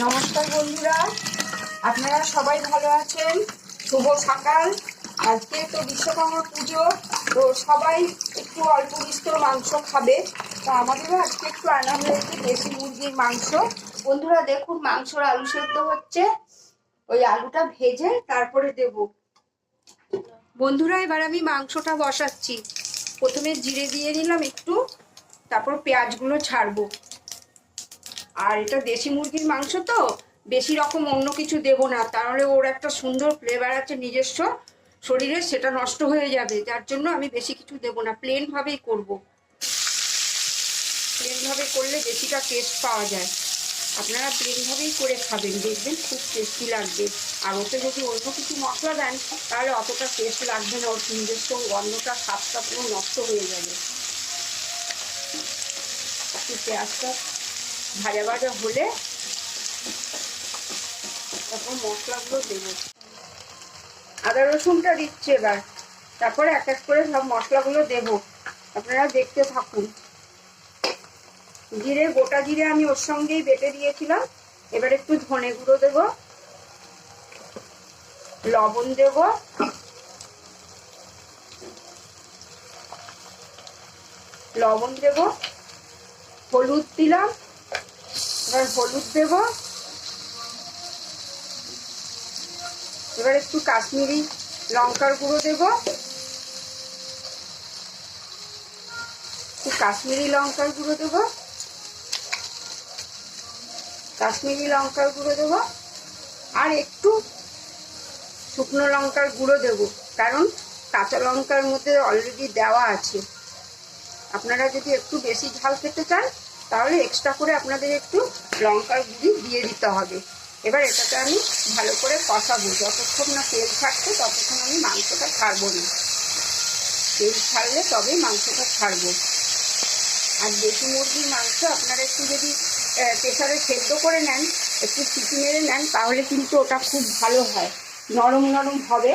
নমস্কার বন্ধুরা, আপনারা সবাই ভালো আছেন? শুভ সকাল। আজকে তো বিশ্বকর্মা পুজো, তো সবাই একটু অল্প বিস্তর মাংস খাবে। তো আমাদেরও আজকে একটু আনা হয়েছে দেশি মুরগির মাংস। বন্ধুরা দেখুন, মাংসর আলু সেদ্ধ হচ্ছে, ওই আলুটা ভেজে তারপরে দেব। বন্ধুরা এবার আমি মাংসটা বসাচ্ছি। প্রথমে জিরে দিয়ে নিলাম একটু, তারপর পেঁয়াজগুলো ছাড়বো। আর এটা দেশি মুরগির মাংস, তো বেশি রকম অন্য কিছু দেব না, তাহলে ওর একটা সুন্দর ফ্লেভার আছে নিজস্ব শরীরে, সেটা নষ্ট হয়ে যাবে। যার জন্য আমি বেশি কিছু দেব না, প্লেন ভাবেই করব। প্লেন ভাবে করলে বেশিটা টেস্ট পাওয়া যায়। আপনারা প্লেন ভাবেই করে খাবেন, দেখবেন খুব টেস্টি লাগবে। আর ওতে যদি অন্য কিছু মশলা দেন তাহলে অতটা টেস্ট লাগবে না, ওর নিজস্ব গন্ধটা স্বাদটা পুরো নষ্ট হয়ে যাবে। একটু পেঁয়াজটা ভাজা ভাজা হলে তারপর মশলাগুলো দেবো। আদা রসুনটা দিচ্ছি এবার, তারপরে এক এক করে সব মশলাগুলো দেবো। আপনারা দেখতে থাকুন। জিরে, গোটা জিরে আমি ওর সঙ্গেই বেটে দিয়েছিলাম। এবার একটু ধনে গুঁড়ো দেবো, লবণ দেবো, হলুদ দিলাম, এবার হলুদ দেবো। এবার একটু কাশ্মীরি লঙ্কার গুঁড়ো দেবো, কাশ্মীরি লঙ্কার গুঁড়ো দেবো, আর একটু শুকনো লঙ্কার গুঁড়ো দেবো, কারণ কাঁচা লঙ্কার মধ্যে অলরেডি দেওয়া আছে। আপনারা যদি একটু বেশি ঝাল খেতে চান তাহলে এক্সট্রা করে আপনাদের একটু লঙ্কার গুঁড়ি দিয়ে দিতে হবে। এবার এটাকে আমি ভালো করে কষাবো, যতক্ষণ না তেল ছাড়ছে ততক্ষণ আমি মাংসটা ছাড়বো না। তেল ছাড়লে তবেই মাংসটা ছাড়বো। আর দেশি মুরগির মাংস আপনারা একটু যদি প্রেসারে সেদ্ধ করে নেন, একটু সিটি মেরে নেন, তাহলে কিন্তু ওটা খুব ভালো হয়, নরম নরম হবে।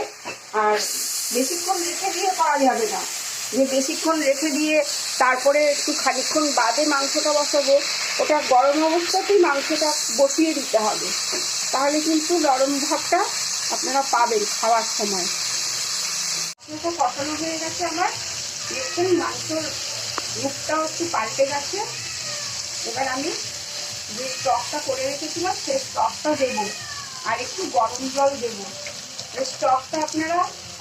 আর বেশিক্ষণ রেখে দিয়ে করা যাবে না, যে বেশিক্ষণ রেখে দিয়ে তারপরে একটু খানিকক্ষণ বাদে মাংসটা বসাবো, ওটা গরম অবস্থাতেই মাংসটা বসিয়ে দিতে হবে, তাহলে কিন্তু নরম ভাবটা আপনারা পাবেন খাওয়ার সময়। মাংসটা কষানো হয়ে গেছে আমার, দেখুন মাংসর রূপটা একটু পাল্টে গেছে। এবার আমি যে স্টকটা করে রেখেছিলাম সেই স্টকটা দেবো, আর একটু গরম জল দেবো। এই স্টকটা আপনারা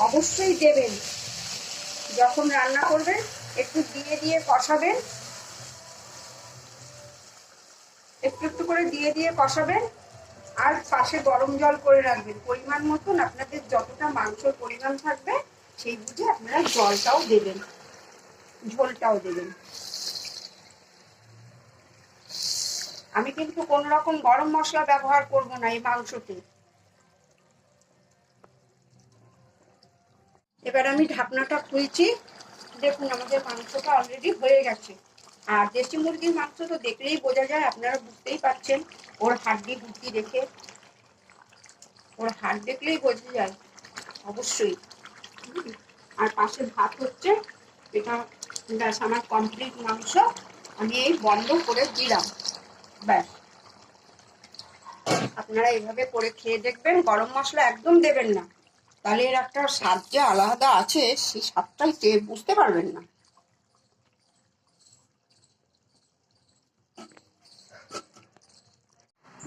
অবশ্যই দেবেন, যখন রান্না করবেন একটু দিয়ে দিয়ে কষাবেন, একটু একটু করে দিয়ে দিয়ে কষাবেন। আর পাশে গরম জল করে রাখবেন পরিমাণ মতন, আপনাদের যতটা মাংসর পরিমাণ থাকবে সেই বুঝে আপনারা জলটাও দেবেন, ঝোলটাও দেবেন। আমি কিন্তু কোনো রকম গরম মশলা ব্যবহার করব না এই মাংসতে। এবার আমি ঢাকনাটা খুলছি, দেখুন আমাদের মাংসটা অলরেডি হয়ে গেছে। আর দেশি মুরগির মাংস তো দেখলেই বোঝা যায়, আপনারা বুঝতেই পারছেন, ওর হাড্ডি গুড্ডি দেখে, ওর হাড় দেখলেই বোঝা যায় অবশ্যই। আর পাশে ভাত হচ্ছে, এটা ব্যাস আমার কমপ্লিট মাংস। আমি এই বন্ধ করে দিলাম, ব্যাস। আপনারা এইভাবে করে খেয়ে দেখবেন, গরম মশলা একদম দেবেন না, তাহলে এর একটা স্বাদ যে আলাদা আছে, সেই স্বাদটাই বুঝতে পারবেন না।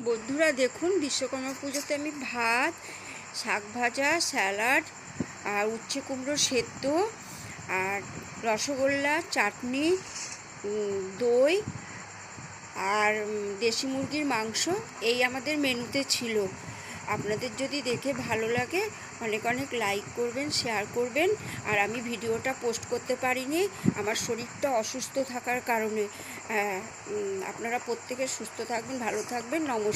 বন্ধুরা দেখুন, বিশ্বকর্মা পুজোতে আমি ভাত, শাক ভাজা, স্যালাড, আর উচ্ছে কুমড়ো সেদ্ধ, আর রসগোল্লা, চাটনি, দই, আর দেশি মুরগির মাংস, এই আমাদের মেনুতে ছিল। আপনাদের যদি দেখে ভালো লাগে অনেক অনেক লাইক করবেন, শেয়ার করবেন। আর আমি ভিডিওটা পোস্ট করতে পারিনি আমার শরীরটা অসুস্থ থাকার কারণে। আপনারা প্রত্যেকে সুস্থ থাকবেন, ভালো থাকবেন। নমস্কার।